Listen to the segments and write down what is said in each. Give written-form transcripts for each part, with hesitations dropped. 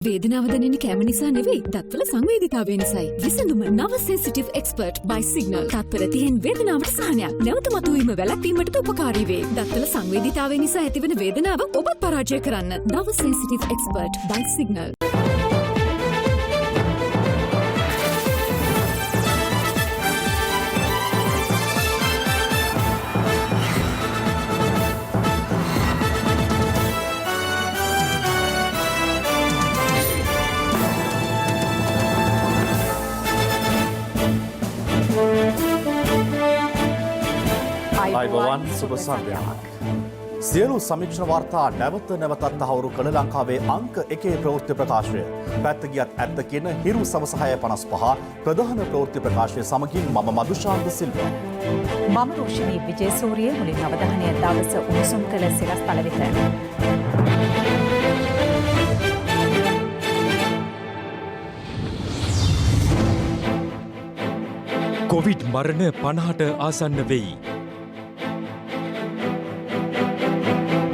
වේදනාව දැනෙන කැම නිසා නෙවෙයි දත්වල සංවේදීතාවය නිසායි. විසඳුම නව සෙන්සිටිව් එක්ස්පර්ට් by සිග්නල්. තත්පර 30න් වේදනාවට සහනයක්. නැවත මතුවීම වැළැක්වීමටද උපකාරී වේ. දත්වල සංවේදීතාවය නිසා ඇතිවන වේදනාව ඔබත් පරාජය කරන්න. නව සෙන්සිටිව් එක්ස්පර්ට් by සිග්නල්. අයිබෝවන් සුබ සන්ධ්‍යාවක්. සියලු සමීක්ෂණ වාර්තා නැවත නැවතත් තහවුරු කළ ලංකාවේ අංක 1 ප්‍රවෘත්ති ප්‍රකාශය. පැත්ත ගියත් ඇත්ත කියන හිරු සවස 6:55 ප්‍රධාන ප්‍රවෘත්ති ප්‍රකාශය සමගින් මම මදුශාන්ත සිල්වා. මම රෝෂිනී විජේසූරිය මුලින් අවධානය දවස උණුසුම් කළ සිරස්තල වෙත. කොවිඩ් මරණ 50ට ආසන්න වෙයි.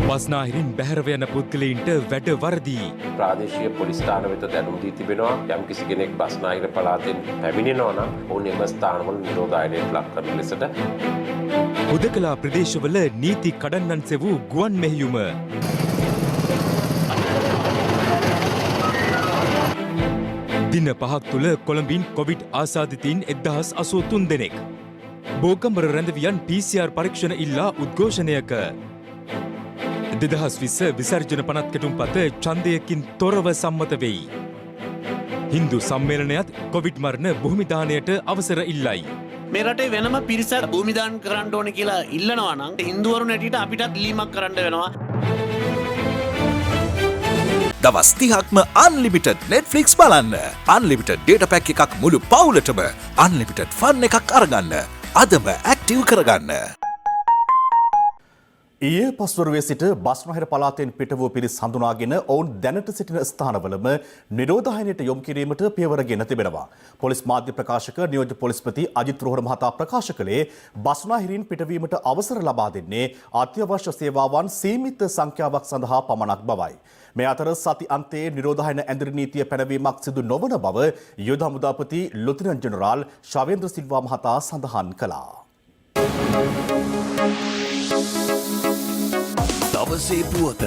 බස්නාහිරින් බැහැරව යන පුද්ගලයින්ට වැඩ වරදී. ප්‍රාදේශීය පොලිස් ස්ථාන වෙත දැනුම් දී තිබෙනවා යම් කිසි කෙනෙක් බස්නාහිර පළාතෙන් පැමිණෙනවා නම් ඔවුන් එම ස්ථානවල නිරෝධායනයට ලක් කරන ලෙසට හුදකලා ප්‍රදේශවල නීති කඩන්නන් සෙවූ ගුවන් මෙහෙයුම. දින 5ක් තුළ කොළඹින් කොවිඩ් ආසාදිතයින් 1083 දෙනෙක්. බෝකම්බර රැඳවියන් PCR පරීක්ෂණ ඉල්ලා උද්ඝෝෂණයක. 2020 විසර්ජන පනත් කෙටුම්පත ඡන්දයකින් තොරව සම්මත වෙයි. හින්දු සම්මේලනයත් කොවිඩ් මරණ භූමිදානයට අවසර ඉල්ලයි. මේ රටේ වෙනම පිරිසක් භූමිදාන කරන්න ඕනේ කියලා ඉල්ලනවා නම් හින්දුවරු නැටිට අපිටත් ලියමක් කරන්න වෙනවා. දවස් 30ක්ම අන්ලිමිටඩ් Netflix බලන්න. අන්ලිමිටඩ් data pack එකක් මුළු පවුලටම අන්ලිමිටඩ් ෆන් එකක් අරගන්න. අදම ඇක්ටිව් කරගන්න. ඊයේ පස්වරුවේ සිට බස්නාහිර පළාතෙන් පිට වූ පිරිස් හඳුනාගෙන ඔවුන් දැනට සිටින ස්ථානවලම නිරෝධායනයට යොමු කිරීමට පියවරගෙන තිබෙනවා. පොලිස් මාධ්‍ය ප්‍රකාශක නියෝජ්‍ය පොලිස්පති අජිත් රෝහණ මහතා ප්‍රකාශ කළේ බස්නාහිරින් පිටවීමට අවසර ලබා දෙන්නේ අත්‍යවශ්‍ය සේවාවන් සීමිත සංඛ්‍යාවක් සඳහා පමණක් බවයි. මේ අතර සති අන්තයේ නිරෝධායන ඇඳරි නීතිය පැනවීමක් සිදු නොවන බව යුද හමුදාපති ලුතිනන්ට් ජෙනරාල් ශවේන්ද්‍ර සිල්වා මහතා සඳහන් කළා. දවසේ පුවත.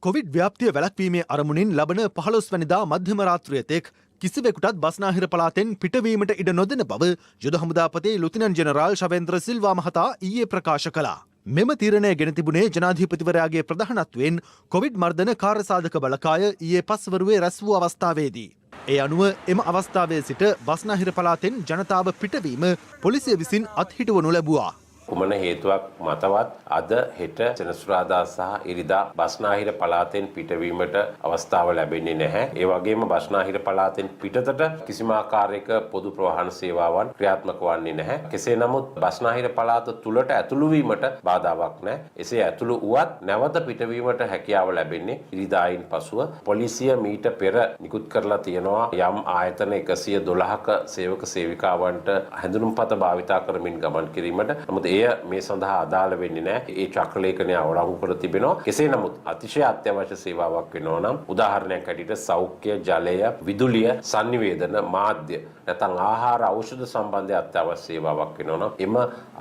කොවිඩ් ව්‍යාප්තිය වැළැක්වීමේ අරමුණින් ලබන 15 වැනිදා මධ්‍යම රාත්‍රිය තෙක් කිසිවෙකුටත් බස්නාහිර පළාතෙන් පිටවීමට ඉඩ නොදෙන බව යුද හමුදාපති ලුතිනන්ට් ජෙනරාල් ශවේන්ද්‍ර සිල්වා මහතා ඊයේ ප්‍රකාශ කළා. මෙම තීරණය ගෙන තිබුණේ ජනාධිපතිවරයාගේ ප්‍රධානත්වයෙන් කොවිඩ් මර්ධන කාර්යසාධක බලකාය ඊයේ පස්වරුවේ රැස් වූ අවස්ථාවේදී. ඒ අනුව එම අවස්ථාවේ සිට බස්නාහිර පළාතෙන් ජනතාව පිටවීම පොලිසිය විසින් අත්හිටුවනු ලැබුවා. කුමන හේතුවක් මතවත් අද හෙට සෙනසුරාදා සහ ඉරිදා බස්නාහිර පළාතෙන් පිටවීමට අවස්ථාව ලැබෙන්නේ නැහැ. ඒ වගේම බස්නාහිර පළාතෙන් පිටතට කිසිම ආකාරයක පොදු ප්‍රවාහන සේවාවන් ක්‍රියාත්මක වන්නේ නැහැ. කෙසේ නමුත් බස්නාහිර පළාත තුලට ඇතුළු වීමට බාධාවක් නැහැ. එසේ ඇතුළු වුවත් නැවත පිටවීමට හැකියාව ලැබෙන්නේ ඉරිදායින් පසුව. පොලිසිය මීට පෙර නිකුත් කරලා තියෙනවා යම් ආයතන 112ක සේවක සේවිකාවන්ට හැඳුනුම්පත භාවිතා කරමින් ගමන් කිරීමට. නමුත් මේ සඳහා අදාළ වෙන්නේ නැහැ. ඒ චක්‍රලේඛනය අවලංගු කර තිබෙනවා. කෙසේ නමුත් අතිශය අත්‍යවශ්‍ය සේවාවක් වෙනවා නම් උදාහරණයක් ඇටියට සෞඛ්‍ය, ජලය, විදුලිය, sannivedana, මාධ්‍ය නැත්නම් ආහාර ඖෂධ සම්බන්ධ අත්‍යවශ්‍ය සේවාවක් වෙනවා නම් එම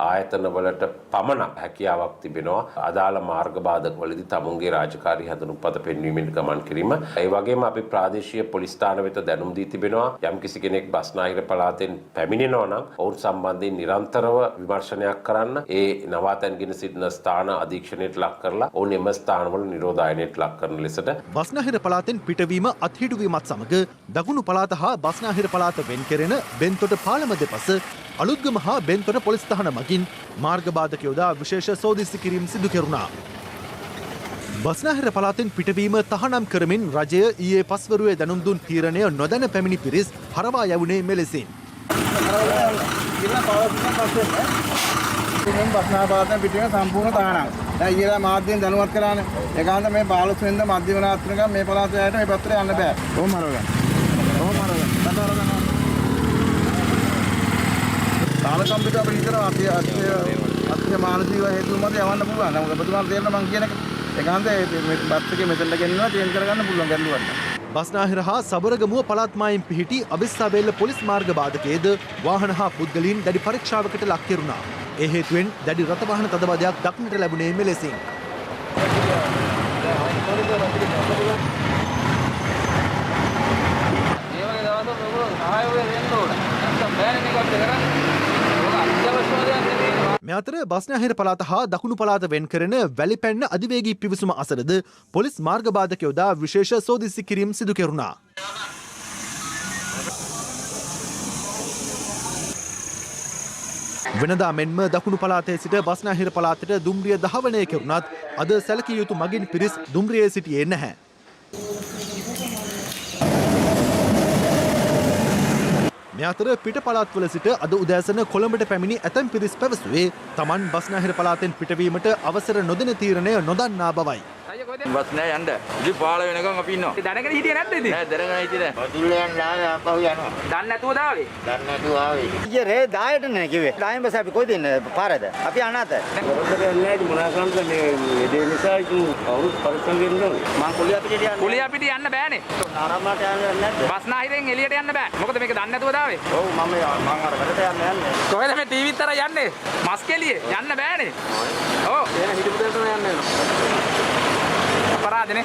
ආයතන වලට පමණක් හැකියාවක් තිබෙනවා. අදාළ මාර්ග බාධක වලදී තමුන්ගේ රාජකාරී හැඳුනුම්පත පෙන්වීමෙන් ගමන් කිරීම. ඒ වගේම අපි ප්‍රාදේශීය පොලිස් ස්ථාන වෙත දැනුම් දී තිබෙනවා යම් කිසි කෙනෙක් බස්නාහිර පළාතෙන් පැමිණෙනවා නම් ඔවුන් සම්බන්ධයෙන් නිරන්තරව විමර්ශනයක් කරන්න ඒ නවාතැන්ගෙන සිටින ස්ථාන අධීක්ෂණයට ලක් කරලා ඔවුන් එම ස්ථානවල නිරෝධායනයට ලක් කරන ලෙසට බස්නාහිර පළාතෙන් පිටවීම අත්හිටුවීමත් සමග දකුණු පළාත හා බස්නාහිර පළාත වෙන් කෙරෙන බෙන්තොට පාලම දෙපස අලුත්ගම හා බෙන්තොට පොලිස් ස්ථාන මගින් මාර්ග බාධක යොදා විශේෂ සෝදිසි කිරීම සිදු කෙරුණා. බස්නාහිර පළාතෙන් පිටවීම තහනම් කරමින් රජය ඊයේ පස්වරුවේ දැනුම් දුන් තීරණය නොදැන පැමිණි පිරිස් හරවා යවුණේ මෙලෙසින්. බස්නාහිර පළාතෙන් පිටවීම සම්පූර්ණ තහනම්. දැන් ඊළඟ මාධ්‍යෙන් දැනුවත් කරානේ. ඒකාන්ත මේ 15 වෙනිදා මධ්‍යම රාත්‍රියක මේ පළාත යයට මේ පත්‍රය යන්න බෑ. කොහොම හරවගන්න. තාලකම්පිට අපිට හිතනවා අත්‍ය මානසික හේතු මත යවන්න පුළුවන්. නමුත් ඔබතුමාට තේරෙනවා මං කියන එක. ඒකාන්තයෙන් මේ බස් එකේ මෙතනට ගෙන්නනවා චේන්ජ් කරගන්න පුළුවන් ගැටලුවක් නැහැ. බස්නාහිර හා සබරගමුව පළාත්මායෙන් පිහිටි අවිස්සාවේල්ල පොලිස් මාර්ග බාධකයේද වාහන හා පුද්ගලයන් දැඩි පරීක්ෂාවකට ලක් කෙරුණා. ඒ හේතුවෙන් දැඩි රථවාහන තදබදයක් දක්නට ලැබුණේ මෙලෙසින්. මේ අතර බස්නාහිර පළාත හා දකුණු පළාත වෙන් කරන වැලිපැන්න අධිවේගී පිවිසුම අසරද පොලිස් මාර්ග බාධක යොදා විශේෂ සෝදිසි කිරීම් සිදු කෙරුණා. වෙනදා මෙන්ම දකුණු පළාතේ සිට බස්නාහිර පළාතට දුම්රිය දහවනය කෙරුණත් අද සැලකිය යුතු මගින් පිරිස් දුම්රියේ සිටියේ නැහැ. මේ අතර පිට පළාත්වල සිට අද උදෑසන කොළඹට පැමිණි ඇතැම් පිරිස් පැවසුවේ තමන් බස්නාහිර පළාතෙන් පිටවීමට අවසර නොදෙන තීරණය නොදන්නා බවයි. බස් නෑ යන්න. ඉතින් පාළ වෙනකන් අපි ඉන්නවා. දැනගෙන හිටියේ නැද්ද ඉතින්? නෑ දැනගෙන හිටියේ නෑ. බදුල්ල යන්න ආපහු යනවා. දන්නේ නැතුවද ආවේ? දන්නේ නැතුව ආවේ. ඊයේ රේ 10ට නේ කිව්වේ. 10 බස් අපි කොයිද ඉන්නේ පාරද? අපි අනාත. කොරොන්දට යන්නේ නැහැ මොනවා කරන්නද මේ ඒ නිසා ඉතින් කවුරුත් පරිස්සම් වෙන්න ඕනේ. මං කුලිය පිටියට යන්නේ. කුලිය පිට යන්න බෑනේ. ආරම්භයට යන්නේ නැද්ද? බස්නාහිරෙන් එළියට යන්න බෑ. මොකද මේක දන්නේ නැතුවද ආවේ? ඔව් මම අර වැඩට යන්නේ. කොහෙද මේ ටීවීත් අර යන්නේ? මස් කෙලියේ යන්න බෑනේ. ඔව්. එහෙනම් හිටපු දෙයට යන්න වෙනවා. අපරාධනේ.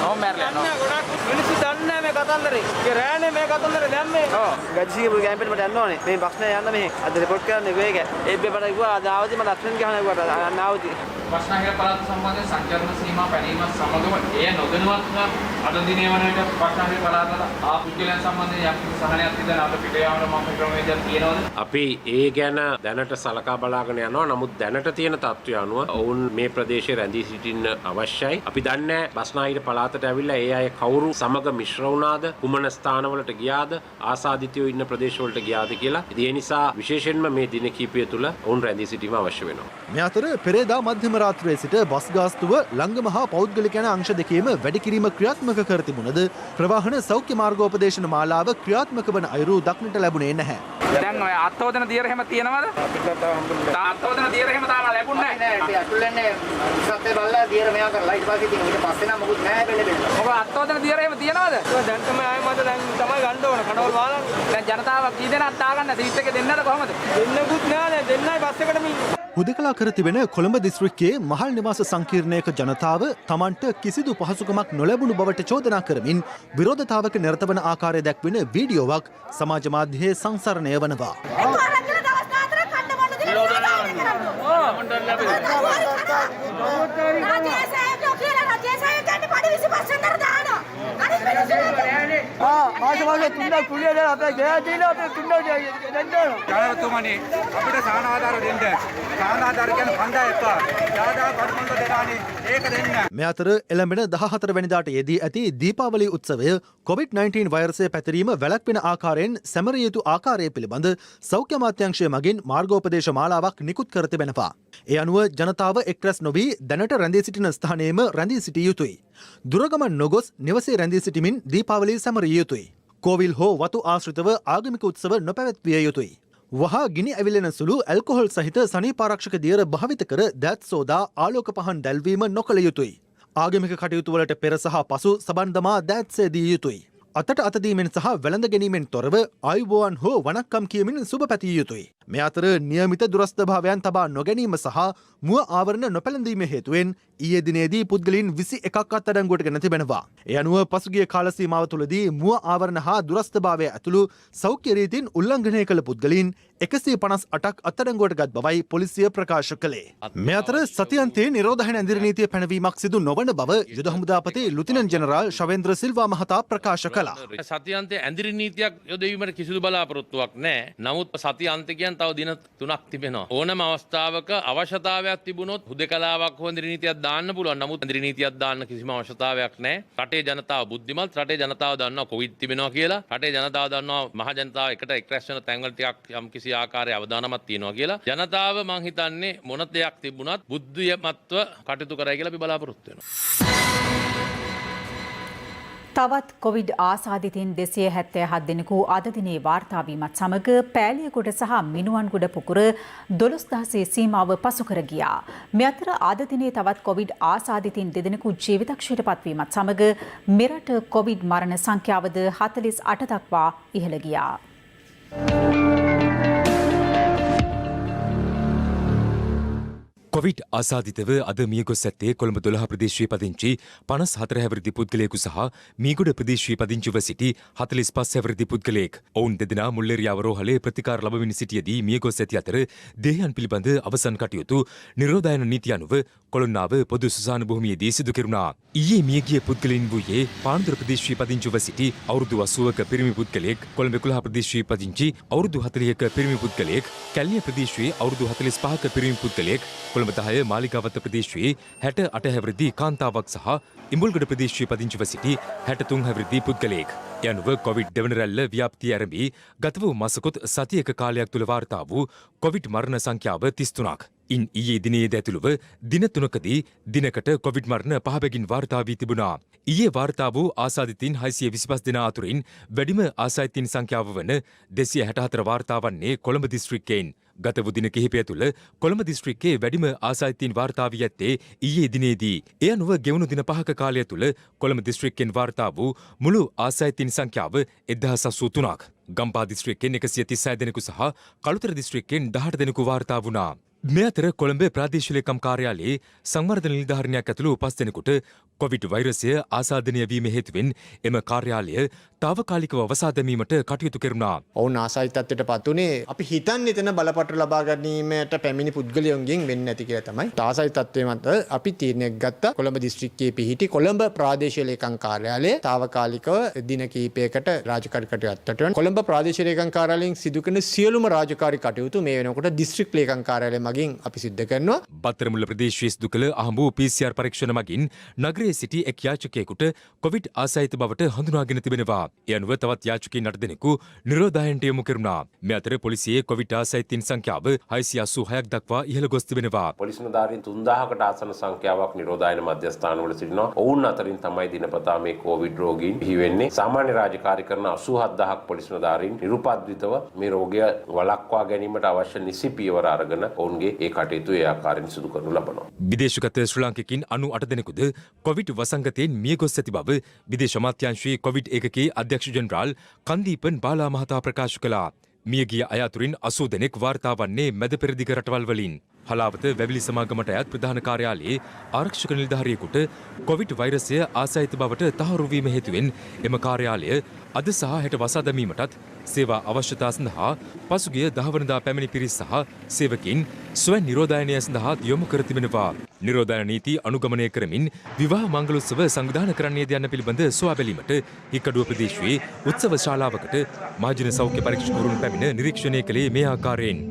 ඕම් මැරලා යනවා. ගොඩක් මිනිස්සු දන්නේ නැහැ මේ කතන්දරේ. ඒ රෑනේ මේ කතන්දරේ දැම්මේ. ඔව්. ගජ්ජිගේ ගෑම්පෙට මට යන්න ඕනේ. මේ බස්නේ යන්න මෙහෙ. අද රිපෝට් කරන්න වේග. ඒ බෙබට කිව්වා අද ආවදී මට අත්ෙන් ගහන කිව්වා. අන්න ආවදී. බස්නාහිර පළාත සම්බන්ධයෙන් සංචාරන සීමා පැනීමත් සමගම එය නොදැනුවත්ව අද දිනේ වන විට බස්නාහිර පළාතට පුද්ගලයන් සම්බන්ධයෙන් යම් කිසි සහනයක් තිබෙන අපේ පිට යාමන මම ක්‍රමවේදයක් තියෙනවද? අපි ඒ ගැන දැනට සලකා බලාගෙන යනවා. නමුත් දැනට තියෙන තත්ත්වය අනුව ඔවුන් මේ ප්‍රදේශයේ රැඳී සිටින්න අවශ්‍යයි. අපි දන්නේ බස්නාහිර පළාතට ඇවිල්ලා ඒ අය කවුරු සමග මිශ්‍ර වුණාද, කුමන ස්ථානවලට ගියාද, ආසාදිතයෝ ඉන්න ප්‍රදේශවලට ගියාද කියලා. ඒ නිසා විශේෂයෙන්ම මේ දින කිහිපය තුළ ඔවුන් රැඳී සිටීම අවශ්‍ය වෙනවා. මේ අතර පෙරේදා මධ්‍යම රාත්‍රියේ සිට බස් ගාස්තුව ලංගම හා පෞද්ගලික යන අංශ දෙකේම වැඩි කිරීම ක්‍රියාත්මක කර තිබුණද ප්‍රවාහන සෞඛ්‍ය මාර්ගෝපදේශන මාලාව ක්‍රියාත්මක වන අයුරු දක්නට ලැබුණේ නැහැ. දැන් ඔය අත්හොදන දියර එහෙම තියෙනවද? අත්හොදන දියර එහෙම තාම ලැබුණේ නැහැ. නෑ අතුල්ලන්නේ සත්‍ය බලලා දියර මෙයා කරලා ඊට පස්සේ තියෙන ඊට පස්සේ නම් මොකුත් නැහැ බෙල්ලේ. ඔබ අත්හොදන දියර එහෙම තියෙනවද? දැන් තමයි ආයෙ මට දැන් තමයි ගන්න ඕන කඩවල් වාලන්න. දැන් ජනතාව කී දෙනාක් තාගන්න සීට් එකේ දෙන්නද කොහමද? දෙන්නෙකුත් නෑ දෙන්නයි බස් එකටම ඉන්නේ. හුදකලා කර තිබෙන කොළඹ දිස්ත්‍රික්කයේ මහල් නිවාස සංකීර්ණයක ජනතාව තමන්ට කිසිදු පහසුකමක් නොලැබුණු බවට චෝදනා කරමින් විරෝධතාවක නිරත වන ආකාරය දැක්වෙන වීඩියෝවක් සමාජ මාධ්‍යයේ සංසරණය වනවා. ජනතුමනි අපිට සානාධාර දෙන්න. සානාධාර කියන්නේ ෆන්දා එපා. යාදා කඩමන්ද දෙනානේ ඒක දෙන්න. මේ අතර එළඹෙන 14 වෙනිදාට යෙදී ඇති දීපාවලි උත්සවය COVID-19 වෛරසය පැතිරීම වැළැක්වෙන ආකාරයෙන් සැමරිය යුතු ආකාරය පිළිබඳ සෞඛ්‍ය අමාත්‍යාංශය මගින් මාර්ගෝපදේශ මාලාවක් නිකුත් කර තිබෙනවා. ඒ අනුව ජනතාව එක්රැස් නොවී දැනට රැඳී සිටින ස්ථානයේම රැඳී සිටිය යුතුයි. දුරගමන් නොගොස් නිවසේ රැඳී සිටිමින් දීපාවලි සැමරිය යුතුයි. කෝවිල් හෝ වතු ආශ්‍රිතව ආගමික උත්සව නොපැවැත්විය යුතුයි. වහා ගිනි ඇවිලෙන සුළු ඇල්කොහොල් සහිත සනීපාරක්ෂක දියර භාවිත කර දෑත් සෝදා ආලෝක පහන් දැල්වීම නොකළ යුතුයි. ආගමික කටයුතුවලට පෙර සහ පසු සබන් දමා දෑත් සේදිය යුතුයි. අතට අතදීමෙන් සහ වැළඳ ගැනීමෙන් තොරව ආයුබෝවන් හෝ වනක්කම් කියමින් සුබ පැතිය යුතුයි. මේ අතර නියමිත දුරස්ථභාවයන් තබා නොගැනීම සහ මුව ආවරණ නොපැළඳීම හේතුවෙන් ඊයේ දිනේදී පුද්ගලයන් 21ක් අත්අඩංගුවට ගෙන තිබෙනවා. ඒ අනුව පසුගිය කාල සීමාව තුළදී මුව ආවරණ හා දුරස්ථභාවය ඇතුළු සෞඛ්‍ය රීතීන් උල්ලංඝනය කළ පුද්ගලයන් 158ක් අත්අඩංගුවට ගත් බවයි පොලිසිය ප්‍රකාශ කළේ. මේ අතර සතියන්තයේ නිරෝධායන ඇඳිරි නීතිය පැනවීමක් සිදු නොවන බව යුද හමුදාපති ලුතිනන්ට් ජෙනරාල් ශවේන්ද්‍ර සිල්වා මහතා ප්‍රකාශ කළා. සතියන්තයේ ඇඳිරි නීතියක් යොදවීමට කිසිදු බලාපොරොත්තුවක් නැහැ. නමුත් සතියන්තය කියන්නේ තව දින 3ක් තිබෙනවා. ඕනම අවස්ථාවක අවශ්‍යතාවයක් තිබුණොත් හුදකලාවක් හෝ ඇඳිරි නීතියක් දාන්න පුළුවන්. නමුත් ඇඳිරි නීතියක් දාන්න කිසිම අවශ්‍යතාවයක් නැහැ. රටේ ජනතාව බුද්ධිමත්. රටේ ජනතාව දන්නවා කොවිඩ් තිබෙනවා කියලා. රටේ ජනතාව දන්නවා මහ ජනතාව එකට එක්රැස් වෙන තැන්වල ටිකක් යම් කිසි ආකාරයේ අවදානමක් තියෙනවා කියලා. ජනතාව මං හිතන්නේ මොන දෙයක් තිබුණත් බුද්ධිමත්ව කටයුතු කරයි කියලා අපි බලාපොරොත්තු වෙනවා. තවත් කොවිඩ් ආසාදිතයින් 277 දෙනෙකු අද දිනේ වාර්තා වීමත් සමග පෑලියගොඩ සහ මිනුවන්ගොඩ පුකුර 12000 සීමාව පසු කර ගියා. මේ අතර අද දිනේ තවත් කොවිඩ් ආසාදිතයින් දෙදෙනෙකු ජීවිතක්ෂයට පත්වීමත් සමග මෙරට කොවිඩ් මරණ සංඛ්‍යාවද 48 දක්වා ඉහළ ගියා. කොවිඩ් ආසාදිතව අද මියගොස් ඇත්තේ කොළඹ 12 ප්‍රදේශයේ පදිංචි 54 හැවිරිදි පුද්ගලයෙකු සහ මීගොඩ ප්‍රදේශයේ පදිංචිව සිටි 45 හැවිරිදි පුද්ගලයෙක්. ඔවුන් දෙදෙනා මුල්ලේරියාව රෝහලේ ප්‍රතිකාර ලබමින් සිටියේදී මියගොස් ඇති අතර දේහයන් පිළිබඳ අවසන් කටයුතු නිරෝධායන නීතිය අනුව කොළොන්නාව පොදු සුසාන භූමියේදී සිදු කෙරුණා. ඊයේ මියගිය පුද්ගලයන් වූයේ පානදුර ප්‍රදේශයේ පදිංචිව සිටි අවුරුදු 80ක පිරිමි පුද්ගලයෙක්, කොළඹ 11 ප්‍රදේශයේ පදිංචි අවුරුදු 40ක පිරිමි පුද්ගලයෙක්, කැලණිය ප්‍රදේශයේ අවුරුදු 45ක පිරිමි පුද්ගලයෙක්, කොළඹ 10 මාලිගාවත ප්‍රදේශයේ 68 හැවිරිදි කාන්තාවක් සහ ඉඹුල්ගොඩ ප්‍රදේශයේ පදිංචිව සිටි 63 හැවිරිදි පුද්ගලයෙක්. යනුව කොවිඩ් දෙවන රැල්ල ව්‍යාප්තිය ආරම්භී ගත වූ මාසකොත් සතියක කාලයක් තුළ වාර්තා වූ කොවිඩ් මරණ සංඛ්‍යාව 33ක්. ඉන් ඊයේ දිනයේ ඇතුළුව දින 3කදී දිනකට කොවිඩ් මරණ 5 බැගින් වාර්තා වී තිබුණා. ඊයේ වාර්තා වූ ආසාදිතයින් 625 දෙනා අතුරින් වැඩිම ආසාදිතයින් සංඛ්‍යාව වන 264 වාර්තා වන්නේ කොළඹ දිස්ත්‍රික්කයෙන්. ගත වූ දින කිහිපය තුළ කොළඹ දිස්ත්‍රික්කයේ වැඩිම ආසාදිතයින් වාර්තා වී ඇත්තේ ඊයේ දිනේදී. ඒ අනුව ගෙවුණු දින 5ක කාලය තුළ කොළඹ දිස්ත්‍රික්කයෙන් වාර්තා වූ මුළු ආසාදිතයින් සංඛ්‍යාව 1083ක්. ගම්පහ දිස්ත්‍රික්කයෙන් 136 දෙනෙකු සහ කළුතර දිස්ත්‍රික්කයෙන් 18 දෙනෙකු වාර්තා වුණා. මේ අතර කොළඹ ප්‍රාදේශීය ලේකම් කාර්යාලයේ සංවර්ධන නිලධාරිණියක් ඇතුළු 5 දෙනෙකුට කොවිඩ් වෛරසය ආසාදනය වීම හේතුවෙන් එම කාර්යාලය තාවකාලිකව අවසා දැමීමට කටයුතු කෙරුණා. ඔවුන් ආසාදිතත්වයට පත් වුණේ අපි හිතන්නේ එතන බලපත්‍ර ලබා ගැනීමට පැමිණි පුද්ගලයන්ගෙන් වෙන්නේ නැති කියලා තමයි. ආසාදිතත්වයේ මත අපි තීරණයක් ගත්තා කොළඹ දිස්ත්‍රික්කයේ පිහිටි කොළඹ ප්‍රාදේශීය ලේකම් කාර්යාලය තාවකාලිකව දින කිහිපයකට රාජකාරී කටයුතු අත්වන කොළඹ ප්‍රාදේශීය ලේකම් කාර්යාලයෙන් සිදු කරන සියලුම රාජකාරී කටයුතු මේ වෙනකොට දිස්ත්‍රික් ලේකම් කාර්යාලය මගින් අපි සිද්ධ කරනවා. බත්තරමුල්ල ප්‍රදේශයේ සිදු කළ අහඹු PCR පරීක්ෂණ මගින් නගරයේ සිටි එක් යාචකයෙකුට කොවිඩ් ආසාදිත බවට හඳුනාගෙන තිබෙනවා. ඒ අනුව තවත් යාචකයින් 8 දෙනෙකු නිරෝධායනට යොමු කෙරුණා. මේ අතර පොලිසියේ කොවිඩ් ආසාදිතයින් සංඛ්‍යාව 686ක් දක්වා ඉහළ ගොස් තිබෙනවා. පොලිස් නිලධාරීන් 3000කට ආසන්න සංඛ්‍යාවක් නිරෝධායන මධ්‍යස්ථානවල සිටිනවා. ඔවුන් අතරින් තමයි දිනපතා මේ කොවිඩ් රෝගීන් බිහි වෙන්නේ. සාමාන්‍ය රාජකාරී කරන 87000ක් පොලිස් නිලධාරීන් නිරුපද්‍රිතව මේ රෝගය වළක්වා ගැනීමට අවශ්‍ය නිසි පියවර අරගෙන ඔවුන්ගේ ඒ කටයුතු ඒ ආකාරයෙන් සිදු කරනු ලබනවා. විදේශගත ශ්‍රී ලාංකිකයින් 98 දෙනෙකුද කොවිඩ් වසංගතයෙන් මියගොස් ඇති බව විදේශ අමාත්‍යාංශයේ කොවිඩ් ඒකකයේ අධ්‍යක්ෂ ජෙනරාල් කන්දීපන් බාලා මහතා ප්‍රකාශ කළා. මියගිය අය අතුරින් 80 දෙනෙක් වාර්තා වන්නේ මැද පෙරදිග රටවල් වලින්. හලාවත වැවිලි සමාගමට අයත් ප්‍රධාන කාර්යාලයේ ආරක්ෂක නිලධාරියෙකුට කොවිඩ් වෛරසය ආසාදිත බවට තහවුරු වීම හේතුවෙන් එම කාර්යාලය අද සහ හෙට වසා දැමීමටත් සේවා අවශ්‍යතා සඳහා පසුගිය 10 වනදා පැමිණි පිරිස් සහ සේවකයින් ස්වයං නිරෝධායනය සඳහා යොමු කර තිබෙනවා. නිරෝධායන නීති අනුගමනය කරමින් විවාහ මංගලෝත්සව සංවිධානය කරන්නේද යන්න පිළිබඳ සොයා බැලීමට හික්කඩුව ප්‍රදේශයේ උත්සව ශාලාවකට මහජන සෞඛ්‍ය පරීක්ෂකවරුන් පැමිණ නිරීක්ෂණය කළේ මේ ආකාරයෙන්.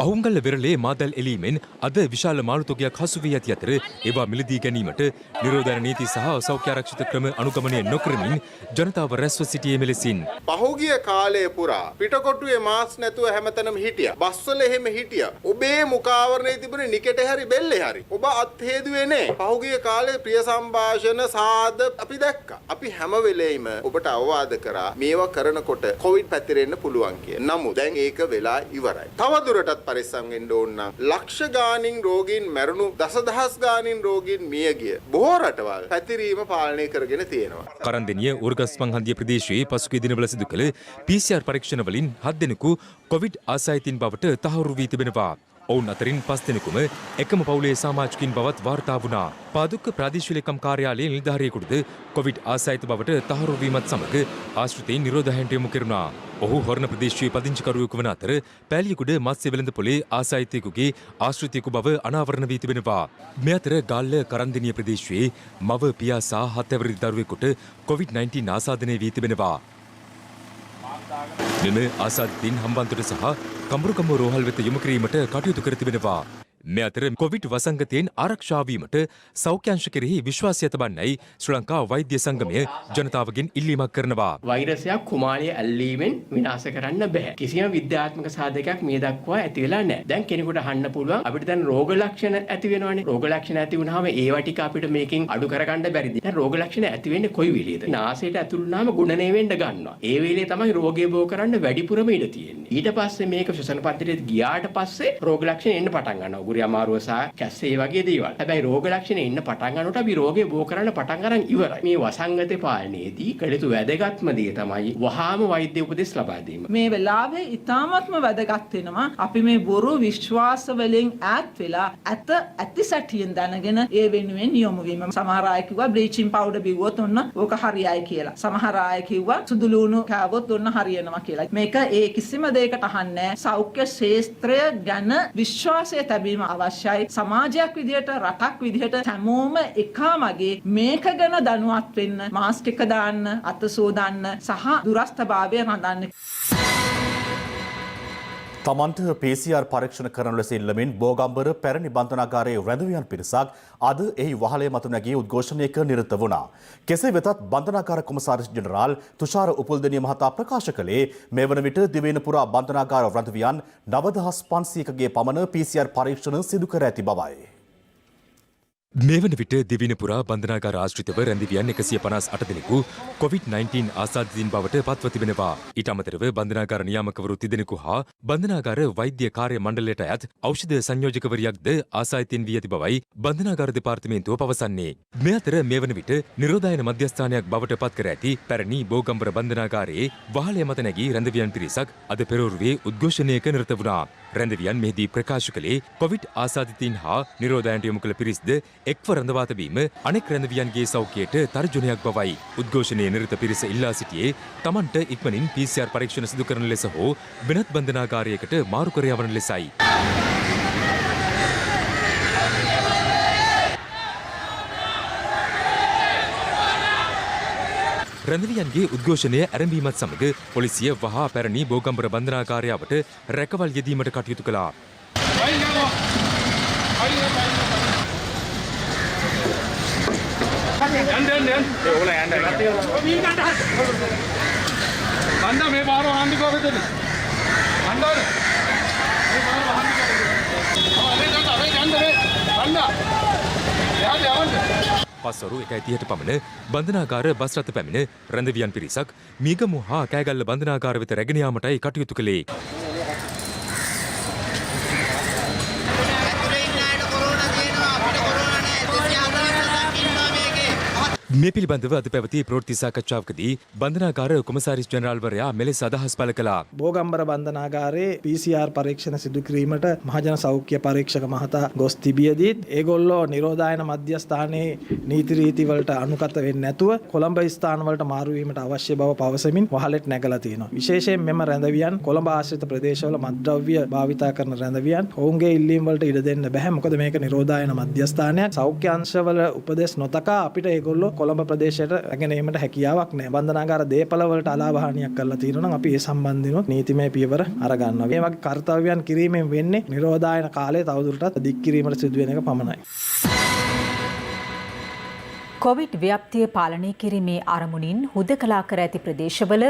අහුන්ගල්ල වෙරළේ මාදල් එලීමෙන් අද විශාල මාළු තොගයක් හසු වී ඇති අතර ඒවා මිලදී ගැනීමට නිරෝධායන නීති සහ සෞඛ්‍ය ආරක්ෂිත ක්‍රම අනුගමනය නොකරමින් ජනතාව රැස්ව සිටියේ මෙලෙසින්. පහුගිය කාලය පුරා පිටකොටුවේ මාස් නැතුව හැමතැනම හිටියා. බස්වල එහෙම හිටියා. ඔබේ මුඛාවරණයේ තිබුණේ නිකටේ හරි බෙල්ලේ හරි. ඔබ අත් හේදුවේ නෑ. පහුගිය කාලේ ප්‍රිය සම්භාෂණ සාද අපි දැක්කා. අපි හැම වෙලෙයිම ඔබට අවවාද කරා මේවා කරනකොට කොවිඩ් පැතිරෙන්න පුළුවන් කියලා. නමුත් දැන් ඒක වෙලා ඉවරයි. තවදුරටත් පරිස්සම් වෙන්න ඕන නම් ලක්ෂ ගාණින් රෝගීන් මැරුණු දසදහස් ගාණින් රෝගීන් මිය ගිය බොහෝ රටවල් පැතිරීම පාලනය කරගෙන තියෙනවා. කරන්දෙනිය උර්ගස්මන් හන්දිය ප්‍රදේශයේ පසුගිය දිනවල සිදු කළ PCR පරීක්ෂණ වලින් 7 දෙනෙකු කොවිඩ් ආසාදිතයින් බවට තහවුරු වී තිබෙනවා. ඔවුන් අතරින් 5 දෙනෙකුම එකම පවුලේ සමාජිකින් බවත් වාර්තා වුණා. පාදුක්ක ප්‍රාදේශීය ලේකම් කාර්යාලයේ නිලධාරියෙකුටද කොවිඩ් ආසාදිත බවට තහවුරු වීමත් සමග ආශ්‍රිතයින් නිරෝධායනට යොමු කෙරුණා. ඔහු හොරණ ප්‍රදේශයේ පදිංචිකරුවෙකු වන අතර පෑලියගොඩ මත්ස්‍ය වෙළඳ පොලේ ආසාදිතයෙකුගේ ආශ්‍රිතයෙකු බව අනාවරණ වී තිබෙනවා. මේ අතර ගාල්ල කරන්දෙනිය ප්‍රදේශයේ මව පියා සහ 7 හැවිරිදි දරුවෙකුට COVID-19 ආසාදනය වී තිබෙනවා. මෙම ආසාදිතයින් හම්බන්තොට සහ කඹුරුගම රෝහල් වෙත යොමු කිරීමට කටයුතු කර තිබෙනවා. මේ අතර කොවිඩ් වසංගතයෙන් ආරක්ෂා වීමට සෞඛ්‍යංශ කෙරෙහි විශ්වාසය තබන්නයි ශ්‍රී ලංකා වෛද්‍ය සංගමය ජනතාවගෙන් ඉල්ලීමක් කරනවා. වෛරසයක් කුමාරයේ ඇල්ලීමෙන් විනාශ කරන්න බෑ. කිසියම් විද්‍යාත්මක සාධකයක් මේ දක්වා ඇති වෙලා නැහැ. දැන් කෙනෙකුට අහන්න පුළුවන් අපිට දැන් රෝග ලක්ෂණ ඇති වෙනවනේ. රෝග ලක්ෂණ ඇති වුනහම ඒවා ටික අපිට මේකෙන් අඩු කරගන්න බැරිද? දැන් රෝග ලක්ෂණ ඇති වෙන්නේ කොයි වෙලේද? නාසයට ඇතුළු වුනහම ගුණණය වෙන්න ගන්නවා. ඒ වෙලේ තමයි රෝගය බෝ කරන්න වැඩිපුරම ඉඩ තියෙන්නේ. ඊට පස්සේ මේක ශ්වසන පද්ධතියට ගියාට පස්සේ රෝග ලක්ෂණ එන්න පටන් ගන්නවා. උගුරේ අමාරුව සහ කැස්සේ වගේ දේවල්. හැබැයි රෝග ලක්ෂණ එන්න පටන් ගන්නකොට අපි රෝගය බෝ කරන්න පටන් ගන්න ඉවරයි. මේ වසංගතේ පාලනයේදී කළ යුතු වැදගත්ම දේ තමයි වහාම වෛද්‍ය උපදෙස් ලබා දීම. මේ වෙලාවේ ඉතාමත්ම වැදගත් වෙනවා අපි මේ බොරු විශ්වාස වලින් ඈත් වෙලා ඇති සැටියෙන් දැනගෙන ඒ වෙනුවෙන් යොමු වීම. සමහර අය කිව්වා බ්ලීචින් පවුඩර් බිව්වොත් ඔන්න ඕක හරියයි කියලා. සමහර අය කිව්වා සුදු ලුණු කෑවොත් ඔන්න හරියනවා කියලා. මේක ඒ කිසිම දෙයකට අහන්නේ සෞඛ්‍ය ශාස්ත්‍රය ගැන විශ්වාසය තැබීම අවශ්‍යයි. සමාජයක් විදිහට රටක් විදිහට හැමෝම එකමගේ මේක ගැන දැනුවත් වෙන්න, මාස්ක් එක දාන්න, අත සෝදන්න සහ දුරස්ථභාවය රඳන්න. තමන්ට PCR පරීක්ෂණ කරන ලෙස ඉල්ලමින් බෝගම්බර පැරණි බන්ධනාගාරයේ රැඳවියන් පිරිසක් අද එහි වහලේ මතු නැගී උද්ඝෝෂණයක නිරත වුණා. කෙසේ වෙතත් බන්ධනාගාර කොමසාරිස් ජෙනරාල් තුෂාර උපුල්දෙනිය මහතා ප්‍රකාශ කළේ මේ වන විට දිවයින පුරා බන්ධනාගාර රැඳවියන් 9500කගේ පමණ PCR පරීක්ෂණ සිදු කර ඇති බවයි. මේ වන විට දිවින පුරා බන්ධනාගාර ආශ්‍රිතව රැඳවියන් 158 දෙනෙකු COVID-19 ආසාදිතින් බවට පත්ව තිබෙනවා. ඊට අමතරව බන්ධනාගාර නියාමකවරු තිදෙනෙකු හා බන්ධනාගාර වෛද්‍ය කාර්ය මණ්ඩලයට අයත් ඖෂධ සංයෝජකවරියක්ද ආසාදිතින් වී ඇති බවයි බන්ධනාගාර දෙපාර්තමේන්තුව පවසන්නේ. මේ අතර මේ වන විට නිරෝධායන මධ්‍යස්ථානයක් බවට පත් කර ඇති පැරණි බෝගම්බර බන්ධනාගාරයේ වහලය මත නැගී රැඳවියන් පිරිසක් අද පෙරවරුවේ උද්ඝෝෂණයක නිරත වුණා. රැඳවියන් මෙහිදී ප්‍රකාශ කළේ කොවිඩ් ආසාදිතින් හා නිරෝධායනට යොමු කළ පිරිස්ද එක්ව රඳවා තැබීම අනෙක් රැඳවියන්ගේ සෞඛ්‍යයට තර්ජනයක් බවයි. උද්ඝෝෂණයේ නිරත පිරිස ඉල්ලා සිටියේ තමන්ට ඉක්මනින් PCR පරීක්ෂණ සිදු කරන ලෙස හෝ වෙනත් බන්ධනාගාරයකට මාරු කර යවන ලෙසයි. රැඳවියන්ගේ උද්ඝෝෂණය ඇරඹීමත් සමග පොලිසිය වහා පැරණි බෝගම්බර බන්ධනාගාරයට රැකවල් යෙදීමට කටයුතු කළා. පස්වරු 1:30ට පමණ බන්ධනාගාර බස් රථ පැමිණ රැඳවියන් පිරිසක් මීගමු හා කෑගල්ල බන්ධනාගාර වෙත රැගෙන යාමටයි කටයුතු කළේ. මේ පිළිබඳව අද පැවති ප්‍රවෘත්ති සාකච්ඡාවකදී බන්ධනාගාර කොමසාරිස් ජෙනරාල්වරයා මෙලෙස අදහස් පළ කළා. බෝගම්බර බන්ධනාගාරයේ PCR පරීක්ෂණ සිදු කිරීමට මහජන සෞඛ්‍ය පරීක්ෂක මහතා ගොස් තිබියදීත් ඒගොල්ලෝ නිරෝධායන මධ්‍යස්ථානයේ නීති රීති වලට අනුගත වෙන්නේ නැතුව කොළඹ ස්ථාන වලට මාරු වීමට අවශ්‍ය බව පවසමින් වහලෙට නැගලා තියෙනවා. විශේෂයෙන් මෙම රැඳවියන් කොළඹ ආශ්‍රිත ප්‍රදේශවල මත්ද්‍රව්‍ය භාවිතා කරන රැඳවියන් ඔවුන්ගේ ඉල්ලීම් වලට ඉඩ දෙන්න බෑ. මොකද මේක නිරෝධායන මධ්‍යස්ථානයක්. සෞඛ්‍ය අංශවල උපදෙස් නොතකා අපිට ඒගොල්ලෝ කොළඹ ප්‍රදේශයට රැගෙන ඒමට හැකියාවක් නැහැ. බන්ධනාගාර දේපල වලට අලාභහානියක් කරලා තියෙනවා නම් අපි ඒ සම්බන්ධිනව නීතිමය පියවර අරගන්නවා. මේ වගේ කාර්යයන් කිරීමෙන් වෙන්නේ නිරෝධායන කාලය තවදුරටත් දික් කිරීමට සිදු වෙන එක පමණයි. කොවිඩ් ව්‍යාප්තිය පාලනය කිරීමේ අරමුණින් හුදකලා කර ඇති ප්‍රදේශවල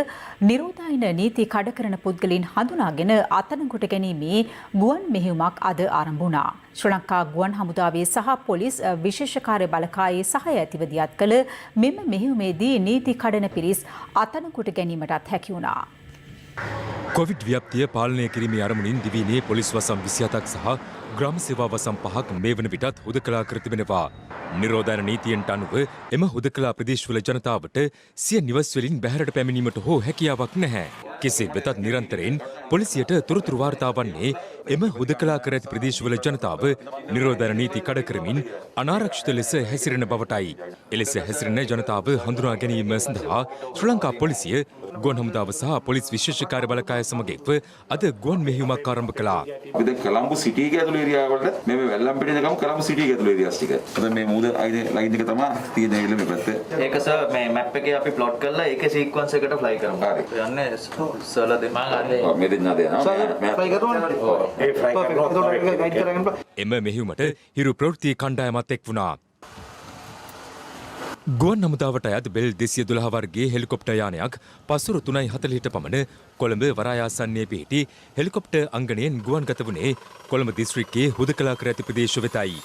නිරෝධායන නීති කඩ කරන පුද්ගලයන් හඳුනාගෙන අත්අඩංගුවට ගැනීමේ ගුවන් මෙහෙයුමක් අද ආරම්භ වුණා. ශ්‍රී ලංකා ගුවන් හමුදාවේ සහ පොලිස් විශේෂ කාර්ය බළකායේ සහාය ඇතිව දියත් කළ මෙම මෙහෙයුමේදී නීති කඩන පිරිස් අත්අඩංගුවට ගැනීමටත් හැකි වුණා. කොවිඩ් ව්‍යාප්තිය පාලනය කිරීමේ අරමුණින් දිවයිනේ පොලිස් වසම් 27ක් සහ ග්‍රාම සේවා වසම් 5ක් මේ වන විටත් හුදකලා කර තිබෙනවා. නිරෝධායන නීතියට අනුව එම හුදකලා ප්‍රදේශවල ජනතාවට සිය නිවස් වලින් බැහැරට පැමිණීමට හෝ හැකියාවක් නැහැ. කෙසේ වෙතත් නිරන්තරයෙන් පොලිසියට තොරතුරු වාර්තා වන්නේ එම හුදකලා කර ඇති ප්‍රදේශවල ජනතාව නිරෝධායන නීති කඩ කරමින් අනාරක්ෂිත ලෙස හැසිරෙන බවටයි. එලෙස හැසිරෙන ජනතාව හඳුනා ගැනීම සඳහා ශ්‍රී ලංකා පොලිසිය ගුවන් හමුදාව සහ පොලිස් විශේෂ කාර්ය බළකාය සමග එක්ව අද ගුවන් මෙහෙයුමක් ආරම්භ කළා. දැන් කොළඹ සිටි එක ඇතුළේ ඒරියා වලට මේ වැල්ලම්පිටිය ගම කොළඹ සිටි එක ඇතුළේ ඒරියාස් ටික. දැන් මේ මූද ලයින් එක තමයි තියෙන්නේ මේ පැත්තේ. ඒක සර් මේ මැප් එකේ අපි ප්ලොට් කරලා ඒකේ සීක්වන්ස් එකට ෆ්ලයි කරමු. හරි. යන්නේ සර්ලා දෙන්න. මේ දෙන්නා දෙනවා. එම මෙහිුමට හිරු ප්‍රවෘත්ති කණ්ඩායමත් එක් වුණා. ගුවන් හමුදාවට අයත් බෙල් 212 වර්ගයේ හෙලිකොප්ටර් යානයක් පසුරු 3:40ට පමණ කොළඹ වරායාසන්නයේ පිහිටි හෙලිකොප්ටර් අංගණයෙන් ගුවන්ගත වුණේ කොළඹ දිස්ත්‍රික්කයේ හුදකලා කර ඇති ප්‍රදේශ වෙතයි.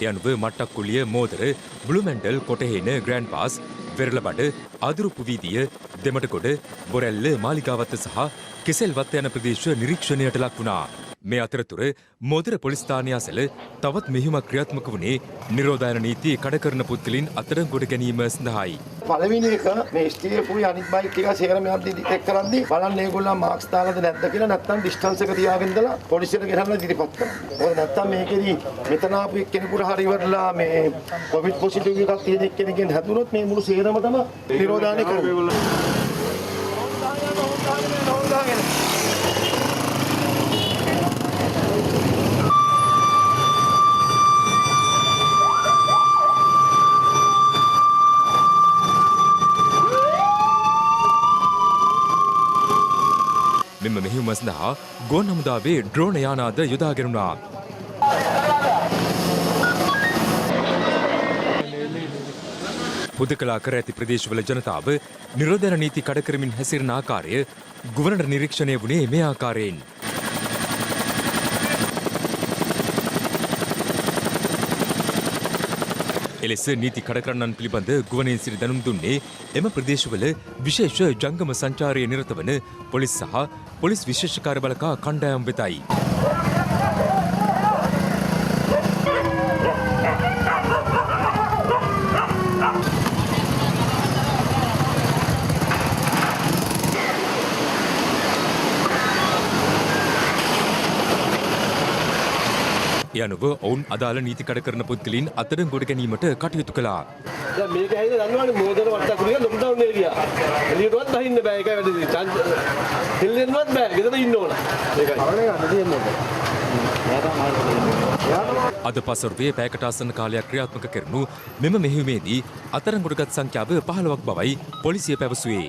යනුව මට්ටක්කුලිය මෝදර බ්ලුමැන්ඩල් කොටහේන ග්‍රෑන්ඩ් පාස් වෙරළබඩ ආදුරුප්පු වීදිය දෙමටගොඩ බොරැල්ල මාලිගාවත්ත සහ කෙසෙල්වත්ත යන ප්‍රදේශ නිරීක්ෂණයට ලක් වුණා. මේ අතරතුර මෝදර පොලිස් ස්ථානය අසල තවත් මෙහෙයුමක් ක්‍රියාත්මක වුණේ නිරෝධායන නීති කඩ කරන පුද්ගලයන් අත්අඩංගුවට ගැනීම සඳහායි. පළවෙනි එක මේ ස්ටීෆුයි අනිත් බයික් ටික සේරම යද්දි ඩිටෙක්ට් කරද්දි බලන්න ඒගොල්ලෝ මාක්ස් දාලාද නැද්ද කියලා නැත්නම් ඩිස්ටන්ස් එක තියාගෙන ඉඳලා පොලිසියට ගෙනල්ලා ඉදිරිපත් කරනවා. මොකද නැත්නම් මේකෙදි මෙතන ආපු කෙනෙකුට හරි ඉවරලා මේ කොවිඩ් පොසිටිව් එකක් තියෙන කෙනෙක්ගෙන් හැදුනොත් මේ මුළු සේරම තමයි නිරෝධායන කරන්නේ. මෙම මෙහෙයුම සඳහා ගුවන් හමුදාවේ ඩ්‍රෝන යානාද යොදාගෙන වුණා. හුදකලා කර ඇති ප්‍රදේශවල ජනතාව නිරෝධායන නීති කඩ කරමින් හැසිරෙන ආකාරය ගුවනට නිරීක්ෂණය වුණේ මේ ආකාරයෙන්. එලෙස නීති කඩ කරන්නන් පිළිබඳ ගුවනෙන් සිට දැනුම් දුන්නේ එම ප්‍රදේශවල විශේෂ ජංගම සංචාරයේ නිරත වන පොලිස් සහ පොලිස් විශේෂ කාර්ය බළකා කණ්ඩායම් වෙතයි. යනුව ඔවුන් අදාළ නීති කඩ කරන පුද්ගලයන් අත්අඩංගුවට ගැනීමට කටයුතු කළා. දැන් මේක ඇයිද දන්නවනේ මෝදර වට්ටකුරිය ලොක්ඩවුන් එරියා. එළියටවත් බහින්න බෑ ඒකයි වැඩේ. හිල්ලෙන්නවත් බෑ. ගෙදර ඉන්න ඕන. ඒකයි. අද පසුරුවේ පැයකට ආසන්න කාලයක් ක්‍රියාත්මක කරනු මෙම මෙහෙයුමේදී අත්අඩංගුවටගත් සංඛ්‍යාව 15ක් බවයි පොලිසිය පැවසුවේ.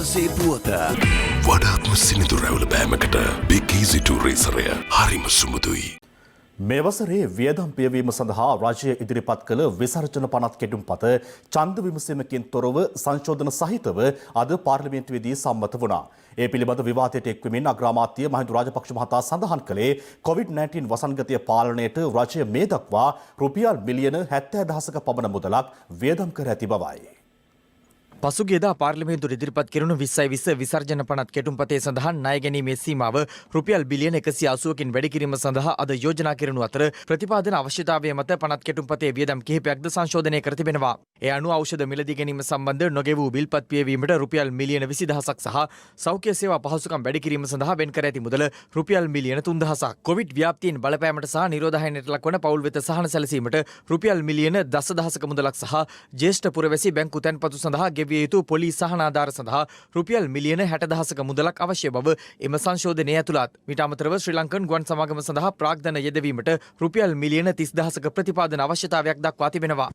දවසේ පුවත වඩාත්ම සිනිදු රැවුල බෑමකට බිග් ඊසි ටූ රේසරය හරිම සුමුදුයි. මේ වසරේ වියදම් පියවීම සඳහා රජය ඉදිරිපත් කළ විසර්ජන පනත් කෙටුම්පත ඡන්ද විමසීමකින් තොරව සංශෝධන සහිතව අද පාර්ලිමේන්තුවේදී සම්මත වුණා. ඒ පිළිබඳ විවාදයට එක්වමින් අග්‍රාමාත්‍ය මහින්ද රාජපක්ෂ මහතා සඳහන් කළේ COVID-19 වසංගතය පාලනයට රජය මේ දක්වා රුපියල් මිලියන 70,000ක පමණ මුදලක් වියදම් කර ඇති බවයි. පසුගියදා පාර්ලිමේන්තුවට ඉදිරිපත් කෙරුණු 2020 විසර්ජන පනත් කෙටුම්පතේ සඳහන් ණය ගැනීමේ සීමාව රුපියල් බිලියන 180කින් වැඩි කිරීම සඳහා අද යෝජනා කෙරෙනු අතර ප්‍රතිපාදන අවශ්‍යතාවය මත පනත් කෙටුම්පතේ වියදම් කිහිපයක්ද සංශෝධනය කර තිබෙනවා. ඒ අනුව ඖෂධ මිලදී ගැනීම සම්බන්ධ නොගෙවූ බිල්පත් පියවීමට රුපියල් මිලියන 20000ක් සහ සෞඛ්‍ය සේවා පහසුකම් වැඩි කිරීම සඳහා වෙන් කර ඇති මුදල රුපියල් මිලියන 3000ක්. කොවිඩ් ව්‍යාප්තියෙන් බලපෑමට සහ නිරෝධායනයට ලක්වන පවුල් වෙත සහන සැලසීමට රුපියල් මිලියන 10,000ක මුදලක් සහ ජ්‍යෙෂ්ඨ පුරවැසි බැංකු තැන්පතු සඳහා ගෙවිය යුතු පොලිස් සහනාධාර සඳහා රුපියල් මිලියන 60,000ක මුදලක් අවශ්‍ය බව එම සංශෝධනය ඇතුළත්. මීට අමතරව ශ්‍රී ලංකන් ගුවන් සමාගම සඳහා ප්‍රාග්ධන යෙදවීමට රුපියල් මිලියන 30,000ක ප්‍රතිපාදන අවශ්‍යතාවයක් දක්වා තිබෙනවා.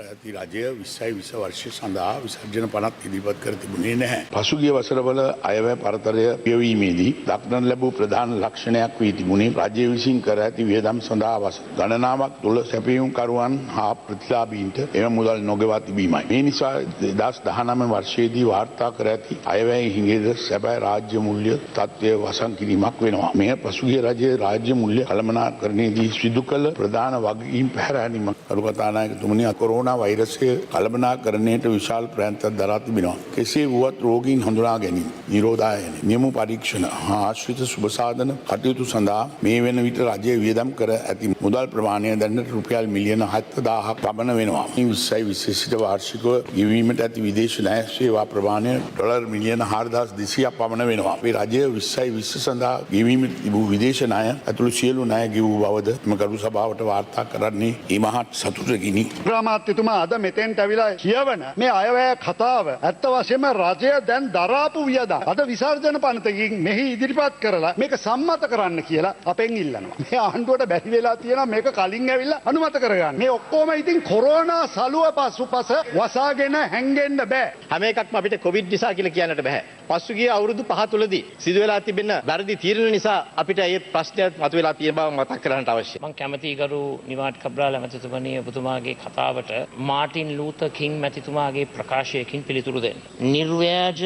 ඇති රජය 2020 වර්ෂය සඳහා විසර්ජන පනත් ඉදිරිපත් කර තිබුණේ නැහැ. පසුගිය වසරවල අයවැය පරතරය පියවීමේදී දක්නට ලැබූ ප්‍රධාන ලක්ෂණයක් වී තිබුණේ රජය විසින් කර ඇති වියදම් සඳහා වසර ගණනාවක් තුළ සැපයුම්කරුවන් හා ප්‍රතිලාභීන්ට එම මුදල් නොගෙවා තිබීමයි. මේ නිසා 2019 වර්ෂයේදී වාර්තා කර ඇති අයවැය හිඟේද සැබෑ රාජ්‍ය මුල්‍ය තත්ත්වය වසන් කිරීමක් වෙනවා. මෙය පසුගිය රජයේ රාජ්‍ය මුල්‍ය කළමනාකරණයේදී සිදු කළ ප්‍රධාන වගකීම් පැහැර ගැනීම කරුකථානායකතුමනි අකරෝ කොරෝනා වෛරසය කළමනාකරණයට විශාල ප්‍රයත්නයක් දරා තිබෙනවා. කෙසේ වුවත් රෝගීන් හඳුනා ගැනීම, නිරෝධායන, නියම පරීක්ෂණ හා ආශ්‍රිත සුබසාධන කටයුතු සඳහා මේ වෙන විට රජය වියදම් කර ඇති මුදල් ප්‍රමාණය දැනට රුපියල් මිලියන 70,000ක් පමණ වෙනවා. මේ 2020 සිට වාර්ෂිකව ගෙවීමට ඇති විදේශ ණය සේවා ප්‍රමාණය ඩොලර් මිලියන 4,200ක් පමණ වෙනවා. අපේ රජය 2020 සඳහා ගෙවීමට තිබූ විදේශ ණය ඇතුළු සියලු ණය ගෙවූ බවද එම ගරු සභාවට වාර්තා කරන්නේ ඒ මහත් සතුටකිනි. ග්‍රාමාත්‍යතුමා අද මෙතෙන්ට ඇවිල්ලා කියවන මේ අයවැය කතාව ඇත්ත වශයෙන්ම රජය දැන් දරාපු වියදම් අද විසර්ජන පනතකින් මෙහි ඉදිරිපත් කරලා මේක සම්මත කරන්න කියලා අපෙන් ඉල්ලනවා. මේ ආණ්ඩුවට බැරි වෙලා තියෙනවා මේක කලින් ඇවිල්ලා අනුමත කරගන්න. මේ ඔක්කොම ඉතින් කොරෝනා සලුව පසුපස වසාගෙන හැංගෙන්න බෑ. හැම එකක්ම අපිට කොවිඩ් නිසා කියලා කියන්නට බෑ. පසුගිය අවුරුදු 5 තුලදී සිදු වෙලා තිබෙන වැරදි තීරණ නිසා අපිට මේ ප්‍රශ්නයක් මතුවලා තියෙන බව මතක් කරගන්නට අවශ්‍යයි. මම කැමතියි ගරු නිවාඩ් කබ්‍රාල මැතිතුමනි ඔබතුමාගේ කතාවට මාටින් ලූතර් කිං මැතිතුමාගේ ප්‍රකාශයකින් පිළිතුරු දෙන්න. නිර්ව්‍යාජ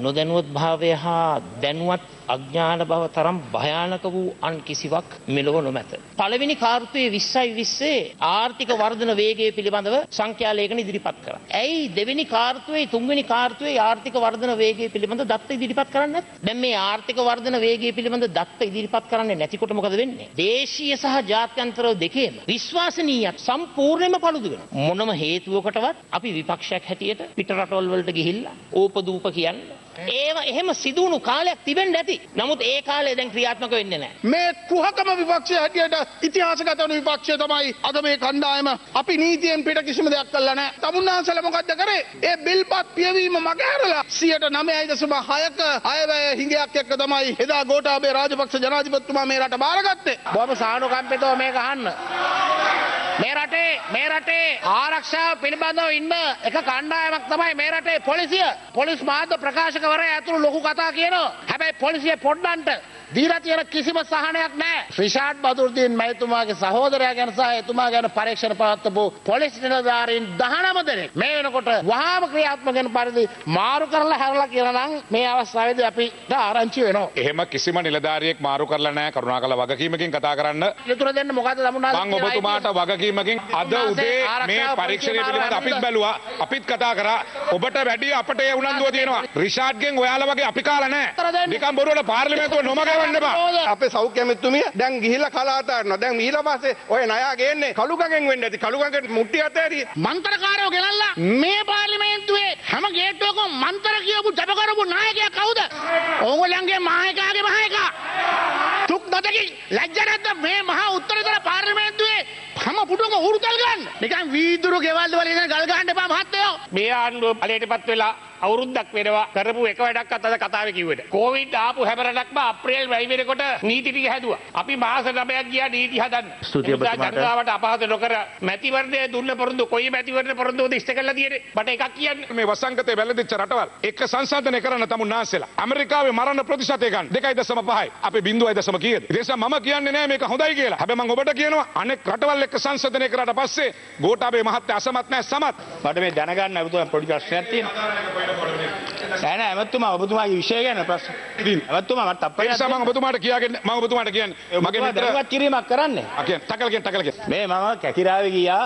නොදැනුවත් භාවය හා දැනුවත් අඥාන බව තරම් භයානක වූ අන් කිසිවක් මෙලොව නොමැත. පළවෙනි කාර්තුවේ 2020 ආර්ථික වර්ධන වේගය පිළිබඳව සංඛ්‍යා ලේඛන ඉදිරිපත් කරා. ඇයි දෙවෙනි කාර්තුවේ තුන්වෙනි කාර්තුවේ ආර්ථික වර්ධන වේගය පිළිබඳ දත්ත ඉදිරිපත් කරන්නේ නැත්නම්? දැන් මේ ආර්ථික වර්ධන වේගය පිළිබඳ දත්ත ඉදිරිපත් කරන්නේ නැතිකොට මොකද වෙන්නේ? දේශීය සහ ජාත්‍යන්තර දෙකේම විශ්වාසනීයත් සම්පූර්ණයෙන්ම පළුදු වෙනවා. මොනම හේතුවකටවත් අපි විපක්ෂයක් හැටියට පිට රටවල් වලට ගිහිල්ලා ඕපදූප කියන්නේ ඒව එහෙම සිදුණු කාලයක් තිබෙන්න ඇති. නමුත් ඒ කාලේ දැන් ක්‍රියාත්මක වෙන්නේ නැහැ. මේ කුහකම විපක්ෂය හැටියට ඉතිහාසගත වන විපක්ෂය තමයි අද මේ කණ්ඩායම. අපි නීතියෙන් පිට කිසිම දෙයක් කළා නැහැ. තමුන්නාන්සලා මොකද්ද කරේ? ඒ බිල්පත් පියවීම මගහැරලා 9.6ක අයවැය හිඟයක් එක්ක තමයි එදා ගෝඨාභය රාජපක්ෂ ජනාධිපතිතුමා මේ රට බාරගත්තේ. බොහොම සානුකම්පිතව මේක අහන්න. මේ රටේ ආරක්ෂාව පිළිබඳව ඉන්න එක කණ්ඩායමක් තමයි මේ රටේ පොලිසිය. පොලිස් මාධ්‍ය ප්‍රකාශකවරයා ඇතුළු ලොකු කතා කියනවා. හැබැයි පොලිසිය පොඩ්ඩන්ට දීලා තියෙන කිසිම සහනයක් නැහැ. රිෂාඩ් බදුර්දීන් මහතුමාගේ සහෝදරයා ගැන සහ එතුමා ගැන පරීක්ෂණ පවත්වපු පොලිස් නිලධාරීන් 19 දෙනෙක් මේ වෙනකොට වහාම ක්‍රියාත්මක වෙන පරිදි මාරු කරලා හැරලා කියලා නම් මේ අවස්ථාවේදී අපිට ආරංචි වෙනවා. එහෙම කිසිම නිලධාරියෙක් මාරු කරලා නැහැ. කරුණාකරලා වගකීමකින් කතා කරන්න. පිළිතුර දෙන්න මොකද්ද තමුන්නාද? මම ඔබතුමාට වගකීමකින් අද උදේ මේ පරීක්ෂණය පිළිබඳව අපිත් බැලුවා. අපිත් කතා කරා. ඔබට වැඩි අපට ඒ උනන්දුව තියෙනවා. රිෂාඩ්ගෙන් ඔයාලා වගේ අපි කාලා නැහැ. නිකන් බොරුවල පාර්ලිමේන්තුව නොමග අපේ සෞඛ්‍ය ඇමතුමිය දැන් ගිහිල්ලා කලා අතාරිනවා. දැන් ඊට පස්සේ ඔය ණයා ගේන්නේ කළුගඟෙන් වෙන්න ඇති. කළුගඟට මුට්ටි අතෑරියේ. මන්ත්‍රකාරයෝ ගෙනල්ලා මේ පාර්ලිමේන්තුවේ හැම ගේට්ටුවකම මන්ත්‍ර කියපු ජප කරපු නායකයා කවුද? ඕගොල්ලන්ගේ මහායකාගේ මහායකා. තුක් නැතකින් ලැජ්ජ නැද්ද මේ මහා උත්තරීතර පාර්ලිමේන්තුවේ හැම පුටුවක උරුතල් ගන්න. නිකන් වීදුරු ගෙවල් වල ඉඳන් ගල් ගහන්න එපා මහත්තයෝ. මේ ආණ්ඩුව ඵලයටපත් වෙලා අවුරුද්දක් වෙනවා කරපු එක වැඩක්වත් අද කතාවේ කිව්වෙට. කොවිඩ් ආපු හැම රටක්ම අප්‍රේල් වැයි වෙනකොට නීති ටික හැදුවා. අපි මාස 9ක් ගියා නීති හදන්න. ස්තුතියි ඔබතුමාට. ජනතාවට අපහාස නොකර මැතිවරණය දුන්න පොරොන්දු කොයි මැතිවරණ පොරොන්දුවද ඉෂ්ට කරලා තියෙන්නේ? මට එකක් කියන්න. මේ වසංගතේ වැළඳිච්ච රටවල් එක සංසන්දනය කරන්න තමුන්නාන්සලා. ඇමරිකාවේ මරණ ප්‍රතිශතය ගන්න 2.5යි. අපි 0.5 කීයද? ඒ නිසා මම කියන්නේ නෑ මේක හොඳයි කියලා. හැබැයි මම ඔබට කියනවා අනෙක් රටවල් එක්ක සංසන්දනය කරාට පස්සේ ගෝඨාභය මහත්තයා අසමත් නෑ සමත්. මට මේ දැනගන්න ඔබතුමා පොඩි ප්‍රශ්නයක් තියෙනවා. නෑ ඇමතුමා ඔබතුමාගේ විෂය ගැන ප්‍රශ්න. ඇමතුමා මට අපේ නිසා මම ඔබතුමාට කියන්නේ මගේ මිත්‍රවත් කිරීමක් කරන්නේ. තකල් මේ මම කැකිරාවේ ගියා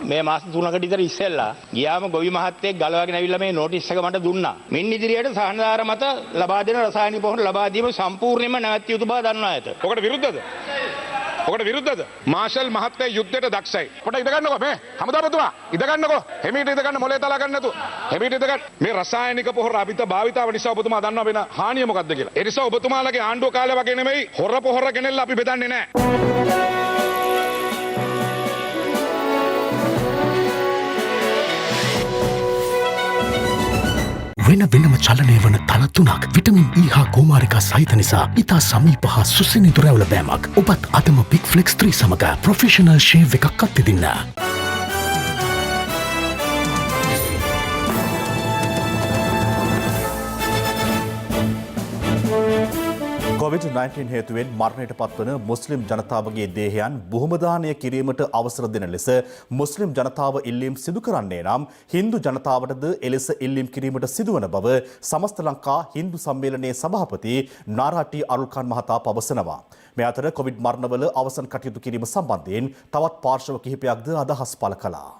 මේ මාස 3කට විතර ඉස්සෙල්ලා. ගියාම ගොවි මහත්තයෙක් ගලවගෙන ඇවිල්ලා මේ නෝටිස් එක මට දුන්නා. මින් ඉදිරියට සහනාධාර මත ලබා දෙන රසායනික පොහොර ලබා දීම සම්පූර්ණයෙන්ම නැවැත්විය යුතු බව දන්වා ඇත. ඔකට විරුද්ධද? ඔකට විරුද්ධද? මාෂල් මහත්තයා යුද්ධයට දක්ෂයි. කොට ඉඳ ගන්නකෝ මේ හමුදාපතිතුමා ඉඳ ගන්නකෝ. හිමීට ඉඳ ගන්න මොලේ තලා ගන්න නැතුව. හිමීට ඉඳ ගන්න. මේ රසායනික පොහොර අපිට භාවිතාව නිසා ඔබතුමා දන්නවා වෙන හානිය මොකක්ද කියලා. ඒ නිසා ඔබතුමාලගේ ආණ්ඩුව කාලේ වගේ නෙමෙයි හොර පොහොර ගෙනෙල්ලා අපි බෙදන්නේ නැහැ. වෙන වෙනම චලනය වන තල 3ක් විටමින් E හා කුමාරිකා සහිත නිසා ඉතා සමීප හා සුසිනිඳු රැවුල බෑමක්. ඔබත් අදම පික් ෆ්ලෙක්ස් 3 සමග ප්‍රොෆෙෂනල් ෂේව් එකක් අත්විඳින්න. COVID-19 හේතුවෙන් මරණයට පත්වන මුස්ලිම් ජනතාවගේ දේහයන් බොහොමදානය කිරීමට අවසර දෙන ලෙස මුස්ලිම් ජනතාව ඉල්ලීම් සිදු කරන්නේ නම් හින්දු ජනතාවටද එලෙස ඉල්ලීම් කිරීමට සිදුවන බව සමස්ත ලංකා හින්දු සම්මේලනයේ සභාපති නාරාටි අරුල්ඛාන් මහතා පවසනවා. මේ අතර කොවිඩ් මරණවල අවසන් කටයුතු කිරීම සම්බන්ධයෙන් තවත් පාර්ශව කිහිපයක්ද අදහස් පළ කළා.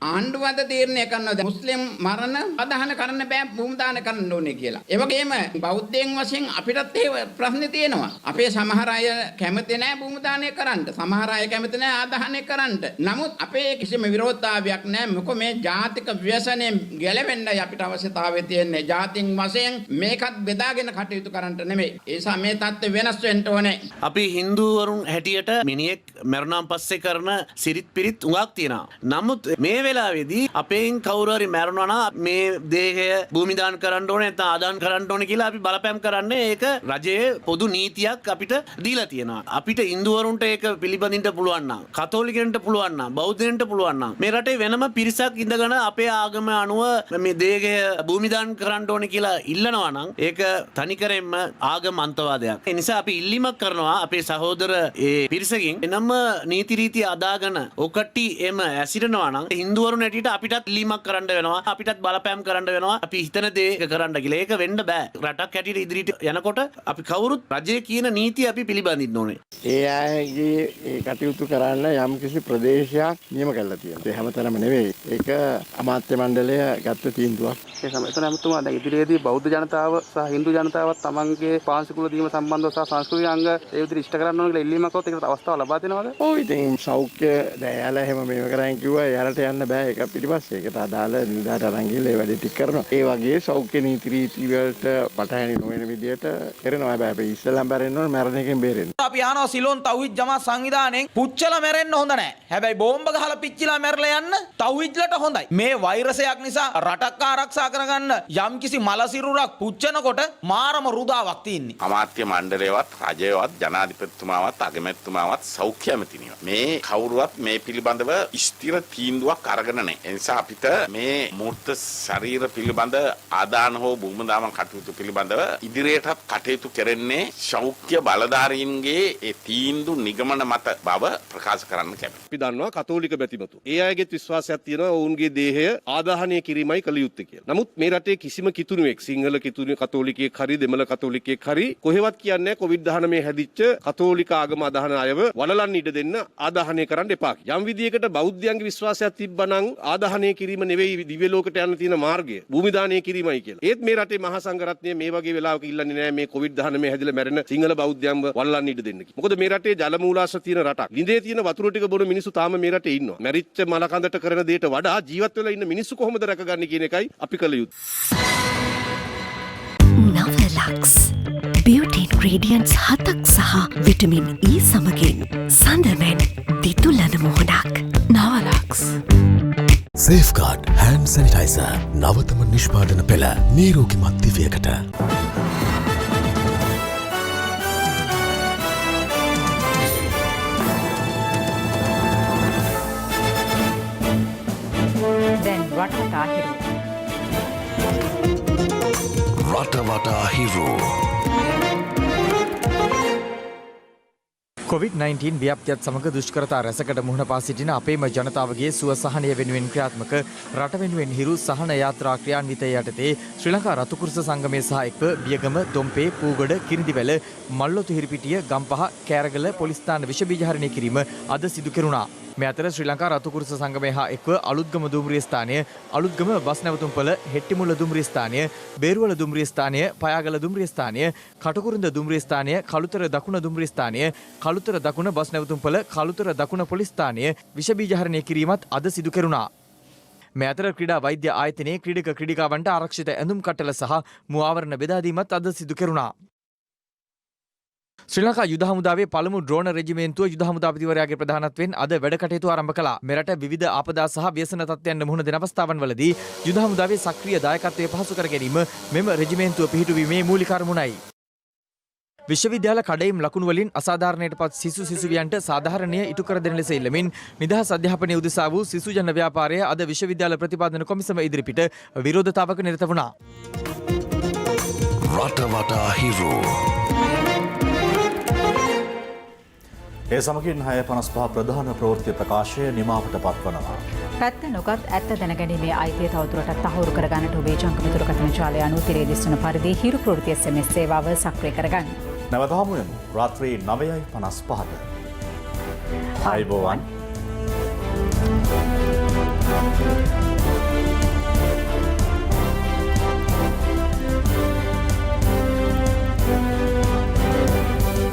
ආණ්ඩුව අද තීරණය කරනවා මුස්ලිම් මරණ අදහන කරන්න බෑ භූමිදාන කරන්න ඕනේ කියලා. ඒ වගේම බෞද්ධයන් වශයෙන් අපිටත් ඒ ප්‍රශ්නේ තියෙනවා. අපේ සමහර අය කැමති නෑ භූමිදානය කරන්න. සමහර අය කැමති නෑ ආදාහනය කරන්න. නමුත් අපේ කිසිම විරෝධතාවයක් නෑ. මොකද මේ ජාතික ව්‍යසනයෙන් ගැලවෙන්නයි අපිට අවශ්‍යතාවය තියෙන්නේ. ජාතින් වශයෙන් මේකත් බෙදාගෙන කටයුතු කරන්න නෙමෙයි. ඒ නිසා මේ தත්ත්වය වෙනස් වෙන්න ඕනේ. අපි හින්දුවරුන් හැටියට මිනිහෙක් මරණම් පස්සේ කරන සිරිත් පිරිත් උඟක් තියෙනවා. නමුත් මේ වෙලාවේදී අපෙන් කවුරු හරි මැරුණා නම් මේ දේහය භූමිදාන කරන්න ඕනේ නැත්නම් ආදාන කරන්න ඕනේ කියලා අපි බලපෑම් කරන්නේ ඒක රජයේ පොදු නීතියක් අපිට දීලා තියෙනවා. අපිට හින්දුවරුන්ට ඒක පිළිපදින්න පුළුවන් නම් කතෝලිකයන්ට පුළුවන් නම් බෞද්ධයන්ට පුළුවන් නම් මේ රටේ වෙනම පිරිසක් ඉඳගෙන අපේ ආගම අනුව මේ දේහය භූමිදාන කරන්න ඕනේ කියලා ඉල්ලනවා නම් ඒක තනිකරෙන්ම ආගම අන්තවාදයක්. ඒ නිසා අපි ඉල්ලීමක් කරනවා අපේ සහෝදර ඒ පිරිසකින් එනම නීති රීති අදාගෙන ඔකටි එම ඇසිරෙනවා නම් හින්දුවරුන් හැටියට අපිටත් ඉල්ලීමක් කරන්න වෙනවා. අපිටත් බලපෑම් කරන්න වෙනවා. අපි හිතන දේ කරන්න කියලා. ඒක වෙන්න බෑ. රටක් හැටියට ඉදිරියට යනකොට අපි කවුරුත් රජයේ කියන නීතිය අපි පිළිබඳින්න ඕනේ. ඒ අයගේ ඒ කටයුතු කරන්න යම් කිසි ප්‍රදේශයක් නියම කරලා තියෙනවා. ඒ හැමතැනම නෙවෙයි. ඒක අමාත්‍ය මණ්ඩලය ගත්ත තීන්දුවක්. ඒ සමයතන හැමතුමා දැන් ඉදිරියේදී බෞද්ධ ජනතාව සහ හින්දු ජනතාවත් තමන්ගේ පාංශිකුල දීම සම්බන්ධව සහ සංස්කෘතික අංග ඒ විදිහට ඉෂ්ට කරන්න ඕන කියලා ඉල්ලීමක් කරොත් ඒකට අවස්ථාව ලබා දෙනවද? ඔව් ඉතින් සෞඛ්‍ය දැන් යාලා එහෙම මේව කරන් කිව්වා යාලට යන්න බෑ ඒක පිටිපස්සේ. ඒකට අදාළ නිලධාරීන් අරන් ගිහලා ඒ වැඩේ ටික කරනවා. ඒ වගේ සෞඛ්‍ය නීති රීති වලට පටහැනි නොවන විදිහට කරනවා. හැබැයි අපි ඉස්සෙල්ලාම බැරෙන්න ඕන මරණ එකෙන් බේරෙන්න. අපි ආනවා සිලෝන් තව්හිද් ජමාත් සංවිධානයෙන් පුච්චලා මැරෙන්න හොඳ නැහැ. හැබැයි බෝම්බ ගහලා පිච්චිලා මැරලා යන්න තව්හිද්ලට හොඳයි. මේ වෛරසයක් නිසා රටක් ආරක්ෂා කරගන්න යම්කිසි මලසිරුරක් පුච්චනකොට මාරම රුදාවක් තියෙන්නේ. අමාත්‍ය මණ්ඩලයවත් රජයවත් ජනාධිපතිතුමාවත් අගමැතිතුමාවත් සෞඛ්‍ය ඇමතිනිව මේ කවුරුවත් මේ පිළිබඳව ස්ථිර තීන්දුවක් අරගෙන නැහැ. ඒ නිසා අපිට මේ මූර්ත ශරීර පිළිබඳ ආදාන හෝ භූමිදාන කටයුතු පිළිබඳව ඉදිරියටත් කටයුතු කරන්නේ සෞඛ්‍ය බලධාරීන්ගේ ඒ තීන්දුව නිගමන මත බව ප්‍රකාශ කරන්න කැමතියි. අපි දන්නවා කතෝලික බැතිමතු. ඒ අයගේ විශ්වාසයක් තියෙනවා ඔවුන්ගේ දේහය ආදාහනය කිරීමයි කළ යුත්තේ කියලා. නමුත් මේ රටේ කිසිම කිතුණුවෙක් සිංහල කිතුණු කතෝලිකයෙක් හරි දෙමළ කතෝලිකයෙක් හරි කොහෙවත් කියන්නේ කොවිඩ්-19 හැදිච්ච කතෝලික ආගම අදහන අයව වලලන්න ඉඩ දෙන්න ආදාහනය කරන්න එපා. යම් විදියකට බෞද්ධයන්ගේ විශ්වාසයක් තිබ්බනම් ආදාහනය කිරීම නෙවෙයි දිව්‍ය ලෝකයට යන්න තියෙන මාර්ගය. භූමිදානය කිරීමයි කියලා. ඒත් මේ රටේ මහා සංඝරත්නය මේ වගේ වෙලාවක ඉල්ලන්නේ නැහැ මේ කොවිඩ්-19 හැදිලා මැරෙන සිංහල බෞද්ධයන්ව වලලන්න ඉඩ දෙන්න කියලා. මොකද මේ රටේ ජල මූලාශ්‍ර තියෙන රටක්. ලිඳේ තියෙන වතුර ටික බොන මිනිස්සු තාම මේ රටේ ඉන්නවා. මැරිච්ච මලකඳට කරන දෙයට වඩා ජීවත් වෙලා ඉන්න මිනිස්සු කොහොමද රැකගන්නේ කියන එකයි අපි කළ යුත්තේ. නවලක්ස් බියුටි ඉන්ග්‍රීඩියන්ට්ස් 7ක් සහ විටමින් E සමගින් සඳමෙන් දිතුලන මොහොනක්. නවලක්ස් සේෆ්ගාඩ් හෑන්ඩ් සැනිටයිසර් නවතම නිෂ්පාදන පෙළ නිරෝගිමත් දිවියකට. දැන් වටවටා හිරු. රටවටා හිරු. COVID-19 ව්‍යාප්තියත් සමග දුෂ්කරතා රැසකට මුහුණ පා සිටින අපේම ජනතාවගේ සුව සහනය වෙනුවෙන් ක්‍රියාත්මක රට වෙනුවෙන් හිරු සහන යාත්‍රා ක්‍රියාන්විතය යටතේ ශ්‍රී ලංකා රතුකුරුස සංගමය සහ එක්ව බියගම, දොම්පේ, පූගොඩ, කිරිඳිවැල, මල්ලොතු හිරිපිටිය, ගම්පහ, කෑරගල පොලිස් ස්ථාන විෂ බීජහරණය කිරීම අද සිදු කෙරුණා. මේ අතර ශ්‍රී ලංකා රතුකුරුස සංගමය හා එක්ව අලුත්ගම දුම්රිය ස්ථානය, අලුත්ගම බස් නැවතුම්පළ, හෙට්ටිමුල්ල දුම්රිය ස්ථානය, බේරුවල දුම්රිය ස්ථානය, පයාගල දුම්රිය ස්ථානය, කටුකුරුඳ දුම්රිය ස්ථානය, කළුතර දකුණ දුම්රිය ස්ථානය, කළුතර දකුණ බස් නැවතුම්පළ, කළුතර දකුණ පොලිස් ස්ථානය විෂ බීජහරණය කිරීමත් අද සිදු කෙරුණා. මේ අතර ක්‍රීඩා වෛද්‍ය ආයතනයේ ක්‍රීඩක ක්‍රීඩිකාවන්ට ආරක්ෂිත ඇඳුම් කට්ටල සහ මුවාවරණ බෙදා දීමත් අද සිදු කෙරුණා. ශ්‍රී ලංකා යුද හමුදාවේ පළමු ඩ්‍රෝන රෙජිමේන්තුව යුද හමුදාපතිවරයාගේ ප්‍රධානත්වයෙන් අද වැඩ කටයුතු ආරම්භ කළා. මෙරට විවිධ ආපදා සහ ව්‍යසන තත්ත්වයන් මුහුණ දෙන අවස්ථාවන් වලදී යුද හමුදාවේ සක්‍රීය දායකත්වය පහසු කර ගැනීම මෙම රෙජිමේන්තුව පිහිටුවීමේ මූලික අරමුණයි. විශ්වවිද්‍යාල කඩයිම් ලකුණු වලින් අසාධාරණයට පත් සිසුවියන්ට සාධාරණය ඉටු කර දෙන ලෙස ඉල්ලමින් නිදහස් අධ්‍යාපනය උදෙසා වූ සිසු ජන ව්‍යාපාරය අද විශ්වවිද්‍යාල ප්‍රතිපාදන කොමිසම ඉදිරිපිට විරෝධතාවක නිරත වුණා. රටවටා හිරු. ඒ සමගින් 6:55 ප්‍රධාන ප්‍රවෘත්ති ප්‍රකාශය නිමාවට පත්වනවා. පැත්ත නොගත් ඇත්ත දැනගැනීමේ අයිතිය තවදුරටත් තහවුරු කරගන්නට ඔබේ ජංගම දුරකථන ජාලය අනුව තිරේ දිස්වන පරිදි හිරු ප්‍රවෘත්ති SMS සේවාව සක්‍රිය කරගන්න. නැවත හමු වෙමු රාත්‍රී 9:55ට. ආයුබෝවන්. Thank you.